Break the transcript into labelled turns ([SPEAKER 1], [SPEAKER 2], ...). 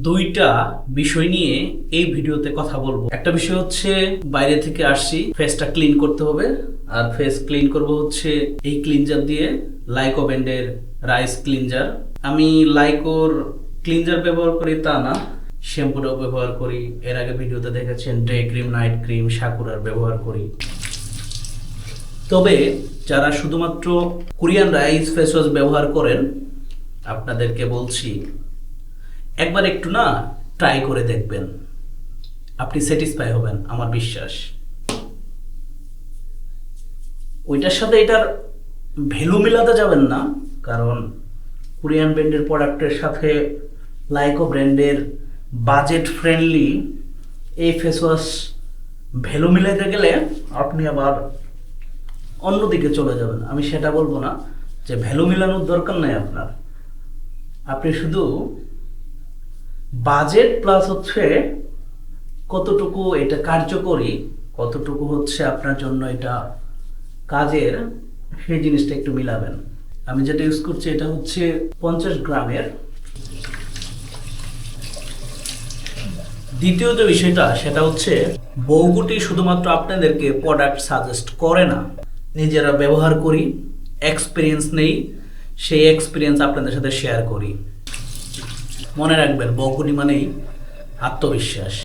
[SPEAKER 1] দুইটা বিষয় নিয়ে এই ভিডিওতে কথা বলবো। একটা বিষয় হচ্ছে বাইরে থেকে আসছি, ফেসটা ক্লিন করতে হবে, আর ফেস ক্লিন করব হচ্ছে এই ক্লিনজার দিয়ে, লাইকো ব্র্যান্ডের রাইস ক্লিনজার। আমি লাইকোর ক্লিনজার ব্যবহার করি তা না, শ্যাম্পুটাও ব্যবহার করি। এর আগে ভিডিওতে দেখেছেন ডে ক্রিম, নাইট ক্রিম, সাকুরার ব্যবহার করি। তবে যারা শুধুমাত্র কোরিয়ান রাইস ফেস ওয়াশ ব্যবহার করেন, আপনাদেরকে বলছি একবার একটু না ট্রাই করে দেখবেন, আপনি স্যাটিসফাই হবেন, আমার বিশ্বাস। ওইটার সাথে এটার ভ্যালু মিলাতে যাবেন না, কারণ কোরিয়ান ব্র্যান্ডের প্রোডাক্টের সাথে লাইকো ব্র্যান্ডের বাজেট ফ্রেন্ডলি এই ফেস ওয়াশ ভ্যালু মিলাতে গেলে আপনি আবার অন্যদিকে চলে যাবেন। আমি সেটা বলবো না যে ভ্যালু মিলানোর দরকার নাই আপনার, আপনি শুধু বাজেট প্লাস হচ্ছে কতটুকু এটা কার্যকরী, কতটুকু হচ্ছে আপনার জন্য এটা কাজের, সেই জিনিসটা একটু মিলাবেন। আমি যেটা ইউজ করছি এটা হচ্ছে 50 গ্রামের। দ্বিতীয় যে বিষয়টা সেটা হচ্ছে বউগুটি শুধুমাত্র আপনাদেরকে প্রোডাক্ট সাজেস্ট করে না, নিজেরা ব্যবহার করি, এক্সপিরিয়েন্স নেই, সেই এক্সপিরিয়েন্স আপনাদের সাথে শেয়ার করি। মনে রাখবেন, বউগুটি মানেই আত্মবিশ্বাস।